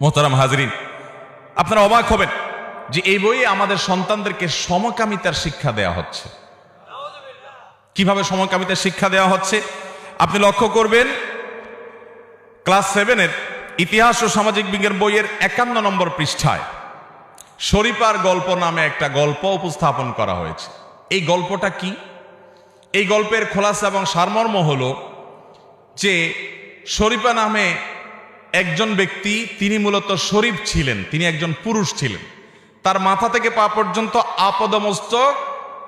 মোহতারাম হাজরিন, আপনারা অবাক হবেন যে এই বইয়ে আমাদের সন্তানদেরকে সমকামিতার শিক্ষা দেয়া হচ্ছে। কিভাবে সমকামিতার শিক্ষা দেওয়া হচ্ছে আপনি লক্ষ্য করবেন, ক্লাস 7-এর ইতিহাস ও সামাজিক বিজ্ঞান বইয়ের 51 নম্বর পৃষ্ঠায় শরীফার গল্প নামে একটা গল্প উপস্থাপন করা হয়েছে। এই গল্পটা কি? এই গল্পের খোলাসা এবং সারমর্ম হলো যে শরীফা নামে একজন ব্যক্তি, তিনি মূলত শরীফ ছিলেন, তিনি একজন পুরুষ ছিলেন। তার মাথা থেকে পা পর্যন্ত আপদমস্তক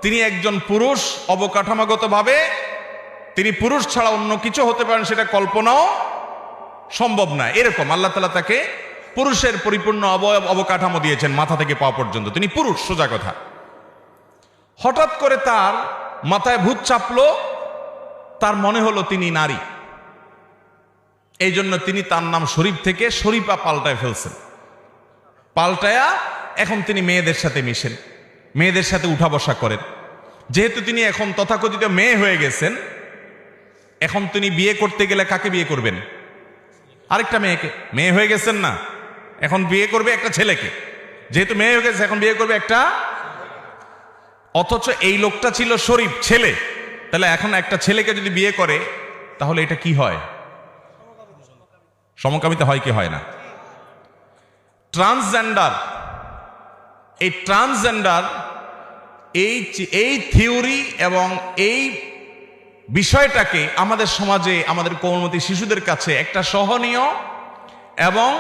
তিনি একজন পুরুষ। অবকাঠামোগতভাবে তিনি পুরুষ ছাড়া অন্য কিছু হতে পারেন সেটা কল্পনাও সম্ভব না। এরকম আল্লাহ তাআলা তাকে পুরুষের পরিপূর্ণ অবকাঠামো দিয়েছেন, মাথা থেকে পা পর্যন্ত তিনি পুরুষ, সোজা কথা। হঠাৎ করে তার মাথায় ভূত চাপলো, তার মনে হলো তিনি নারী। এই জন্য তিনি তার নাম শরীফ থেকে শরীফা পাল্টায় ফেলছেন। পাল্টায়া এখন তিনি মেয়েদের সাথে মিশেন, মেয়েদের সাথে উঠা বসা করেন। যেহেতু তিনি এখন তথাকথিত মেয়ে হয়ে গেছেন, এখন তিনি বিয়ে করতে গেলে কাকে বিয়ে করবেন? আরেকটা মেয়েকে। মেয়ে হয়ে গেছেন না, এখন বিয়ে করবে একটা ছেলেকে। যেহেতু মেয়ে হয়ে গেছে, এখন বিয়ে করবে একটা। অথচ এই লোকটা ছিল শরীফ, ছেলে। তাহলে এখন একটা ছেলেকে যদি বিয়ে করে তাহলে এটা কি হয়? সমকামিতা হয় কি হয় না? ট্রান্সজেন্ডার, এই ট্রান্সজেন্ডার এই থিওরি এবং এই বিষয়টাকে আমাদের সমাজে, আমাদের কোমলমতি শিশুদের কাছে একটা সহনীয় এবং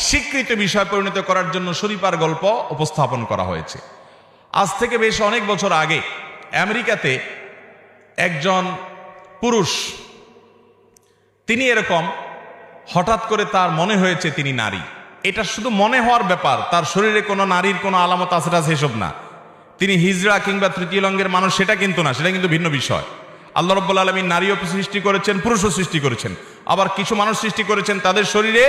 স্বীকৃত বিষয় পরিণত করার জন্য শরীফার গল্প উপস্থাপন করা হয়েছে। আজ থেকে বেশ অনেক বছর আগে আমেরিকাতে একজন পুরুষ, তিনি এরকম হঠাৎ করে তার মনে হয়েছে তিনি নারী। এটা শুধু মনে হওয়ার ব্যাপার, তার শরীরে কোনো নারীর কোনো আলামত আছে এসব না। তিনি হিজড়া কিংবা তৃতীয় লিঙ্গের মানুষ সেটা কিন্তু না, সেটা কিন্তু ভিন্ন বিষয়। আল্লাহ রাব্বুল আলামিন নারীও সৃষ্টি করেছেন, পুরুষও সৃষ্টি করেছেন। আবার কিছু মানুষ সৃষ্টি করেছেন তাদের শরীরে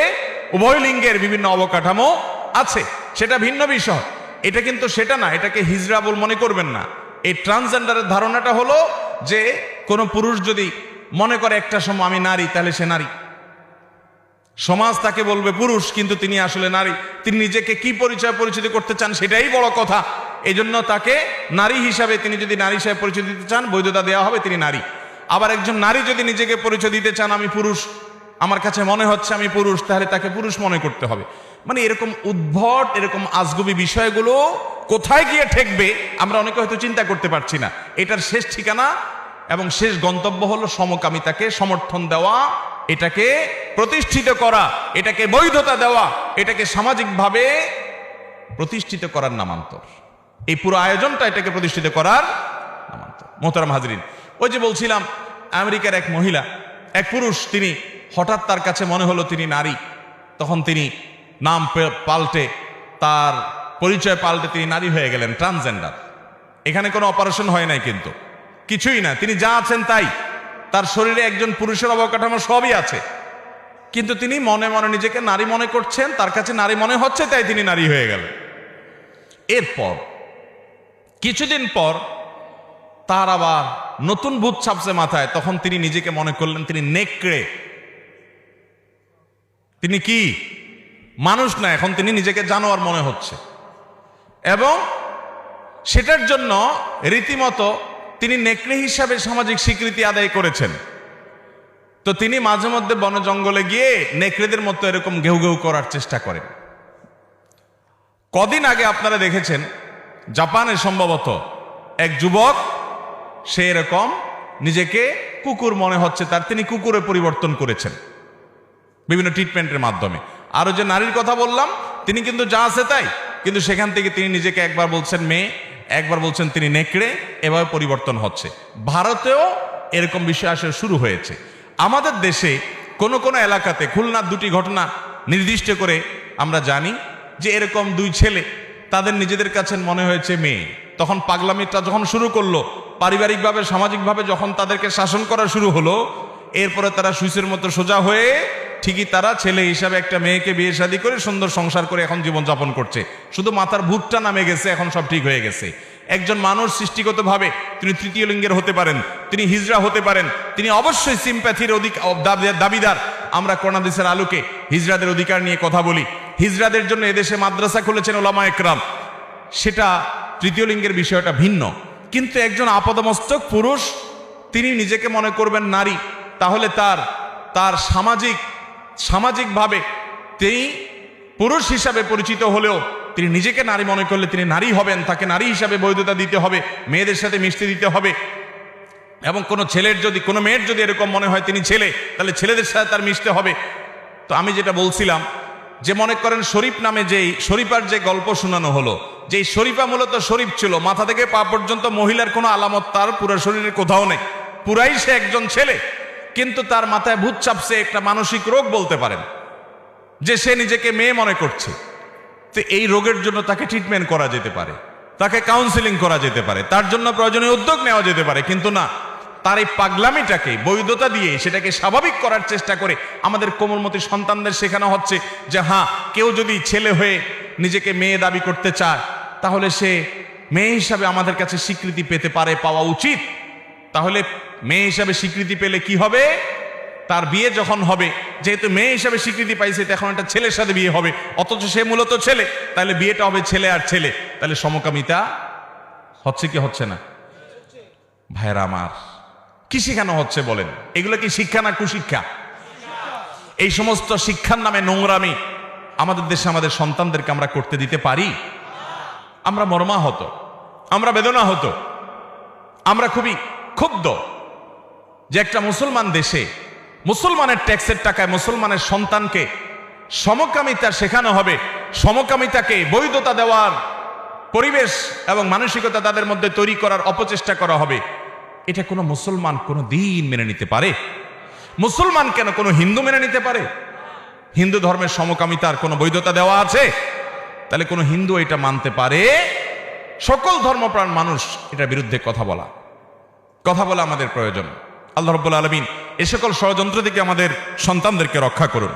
উভয় লিঙ্গের বিভিন্ন অবকাঠামো আছে, সেটা ভিন্ন বিষয়। এটা কিন্তু সেটা না, এটাকে হিজড়া বল মনে করবেন না। এই ট্রান্সজেন্ডারের ধারণাটা হলো যে কোনো পুরুষ যদি মনে করে একটা সময় আমি নারী, তাহলে সে নারী। সমাজ তাকে বলবে পুরুষ, কিন্তু তিনি আসলে নারী। তিনি নিজেকে কি পরিচিত করতে চান সেটাই বড় কথা। এই জন্য তাকে নারী হিসাবে, তিনি যদি নারী হিসাবে পরিচয় দিতে চান বৈধতা দেওয়া হবে, তিনি নারী। আবার একজন নারী যদি নিজেকে পরিচয় দিতে চান আমি পুরুষ, আমার কাছে মনে হচ্ছে আমি পুরুষ, তাহলে তাকে পুরুষ মনে করতে হবে। মানে এরকম উদ্ভট, এরকম আজগুবি বিষয়গুলো কোথায় গিয়ে ঠেকবে আমরা অনেকে হয়তো চিন্তা করতে পারছি না। এটার শেষ ঠিকানা এবং শেষ গন্তব্য হলো সমকামিতাকে সমর্থন দেওয়া, এটাকে প্রতিষ্ঠিত করা, এটাকে বৈধতা দেওয়া, এটাকে সামাজিকভাবে প্রতিষ্ঠিত করার নামান্তর। এই পুরো আয়োজনটা এটাকে প্রতিষ্ঠিত করার নামান্তর। মোহতারাম হাজরিন, ওই যে বলছিলাম আমেরিকার এক মহিলা, এক পুরুষ, তিনি হঠাৎ তার কাছে মনে হলো তিনি নারী। তখন তিনি নাম পাল্টে, তার পরিচয় পাল্টে তিনি নারী হয়ে গেলেন, ট্রান্সজেন্ডার। এখানে কোনো অপারেশন হয় নাই, কিন্তু কিছুই না, তিনি যা আছেন তাই। তার শরীরে একজন পুরুষের অবকাঠামো সবই আছে, কিন্তু তিনি মনে মনে নিজেকে নারী মনে করছেন, তার কাছে নারী মনে হচ্ছে, তাই তিনি নারী হয়ে গেলেন। এরপর কিছুদিন পর তার আবার নতুন ভূত ছাপছে মাথায়। তখন তিনি নিজেকে মনে করলেন তিনি নেকড়ে। তিনি কি মানুষ না, এখন তিনি নিজেকে জানোয়ার মনে হচ্ছে। এবং সেটার জন্য রীতিমতো তিনি নেকড়ে হিসাবে সামাজিক স্বীকৃতি আদায় করেছেন। তো তিনি মাঝে মধ্যে বনে জঙ্গলে গিয়ে নেকড়েদের মতো এরকম ঘেউ ঘেউ করার চেষ্টা করেন। কদিন আগে আপনারা দেখেছেন জাপানে সম্ভবত এক যুবক, সে এরকম নিজেকে কুকুর মনে হচ্ছে তার, তিনি কুকুরে পরিবর্তন করেছেন বিভিন্ন ট্রিটমেন্টের মাধ্যমে। আরো যে নারীর কথা বললাম, তিনি কিন্তু যা আছে তাই, কিন্তু সেখান থেকে তিনি নিজেকে একবার বলছেন মেয়ে, একবার বলছেন তিনি নেকড়ে, এভাবে পরিবর্তন হচ্ছে। ভারতেও এরকম বিষয় আসলে শুরু হয়েছে। আমাদের দেশে কোনো কোনো এলাকাতে, খুলনার দুটি ঘটনা নির্দিষ্ট করে আমরা জানি যে এরকম দুই ছেলে, তাদের নিজেদের কাছে মনে হয়েছে মেয়ে। তখন পাগলামিটা যখন শুরু করলো, পারিবারিকভাবে সামাজিকভাবে যখন তাদেরকে শাসন করা শুরু হলো, এরপরে তারা সুইচের মতো সোজা হয়ে ঠিকই তারা ছেলে হিসাবে একটা মেয়েকে বিয়ে শাদী করে সুন্দর সংসার করে এখন জীবনযাপন করছে। শুধু মাথার ভূতটা নামে গেছে, এখন সব ঠিক হয়ে গেছে। একজন মানুষ সৃষ্টিগতভাবে তিনি তৃতীয় লিঙ্গের হতে পারেন, তিনি হিজড়া হতে পারেন, তিনি অবশ্যই সিম্প্যাথির দাবিদার। আমরা কোরআন হাদিসের আলোকে হিজড়াদের অধিকার নিয়ে কথা বলি। হিজড়াদের জন্য এদেশে মাদ্রাসা খুলেছেন ওলামা একরাম, সেটা তৃতীয় লিঙ্গের বিষয়টা ভিন্ন। কিন্তু একজন আপাদমস্তক পুরুষ, তিনি নিজেকে মনে করবেন নারী, তাহলে তার সামাজিকভাবে তিনি পুরুষ হিসাবে পরিচিত হলেও তিনি নিজেকে নারী মনে করলে তিনি নারী হবেন, তাকে নারী হিসাবে বৈধতা দিতে হবে, মেয়েদের সাথে মিশতে দিতে হবে। এবং কোনো মেয়ের যদি এরকম মনে হয় তিনি ছেলে, তাহলে ছেলেদের সাথে তার মিশতে হবে। তো আমি যেটা বলছিলাম, যে মনে করেন শরীফ নামে শরীফার যে গল্প শোনানো হলো, যে শরীফা মূলত শরীফ ছিল, মাথা থেকে পা পর্যন্ত মহিলার কোনো আলামত তার পুরো শরীরে কোথাও নেই, পুরাই সে একজন ছেলে, কিন্তু তার মাথায় ভূত চাপছে, একটা মানসিক রোগ বলতে পারেন, যে সে নিজেকে মেয়ে মনে করছে। তো এই রোগের জন্য তাকে ট্রিটমেন্ট করা যেতে পারে, তাকে কাউন্সিলিং করা যেতে পারে, তার জন্য প্রয়োজনীয় উদ্যোগ নেওয়া যেতে পারে। কিন্তু না, তার এই পাগলামিটাকে বৈধতা দিয়ে সেটাকে স্বাভাবিক করার চেষ্টা করে আমাদের কোমলমতি সন্তানদের শেখানো হচ্ছে যে হ্যাঁ, কেউ যদি ছেলে হয়ে নিজেকে মেয়ে দাবি করতে চায়, তাহলে সে মেয়ে হিসাবে আমাদের কাছে স্বীকৃতি পেতে পারে, পাওয়া উচিত। তাহলে মেয়ে হিসাবে স্বীকৃতি পেলে কি হবে? তার বিয়ে যখন হবে, যেহেতু মেয়ে হিসাবে স্বীকৃতি পাইছে, তখন একটা ছেলের সাথে বিয়ে হবে, অথচ সে মূলত ছেলে, তাহলে বিয়েটা হবে ছেলে আর ছেলে। তাহলে সমকামিতা হচ্ছে কি হচ্ছে না? ভাইরা আমার, কি শেখানো হচ্ছে বলেন? এগুলো কি শিক্ষা না কুশিক্ষা? এই সমস্ত শিক্ষার নামে নোংরামি আমাদের দেশে আমাদের সন্তানদেরকে আমরা করতে দিতে পারি? আমরা মর্মাহত, আমরা বেদনা হতো, আমরা খুবই ক্ষুব্ধ যে একটা মুসলমান দেশে মুসলমানের ট্যাক্সের টাকায় মুসলমানের সন্তানকে সমকামিতা শেখানো হবে, সমকামিতাকে বৈধতা দেওয়ার পরিবেশ এবং মানসিকতা তাদের মধ্যে তৈরি করার অপচেষ্টা করা হবে। এটা কোনো মুসলমান কোনো দিন মেনে নিতে পারে? মুসলমান কেন, কোনো হিন্দু মেনে নিতে পারে? হিন্দু ধর্মের সমকামিতার কোনো বৈধতা দেওয়া আছে? তাহলে কোনো হিন্দু এটা মানতে পারে? সকল ধর্মপ্রাণ মানুষ এটার বিরুদ্ধে কথা বলা আমাদের প্রয়োজন। আল্লাহ রাব্বুল আলামিন এ সকল ষড়যন্ত্র থেকে আমাদের সন্তানদেরকে রক্ষা করুন।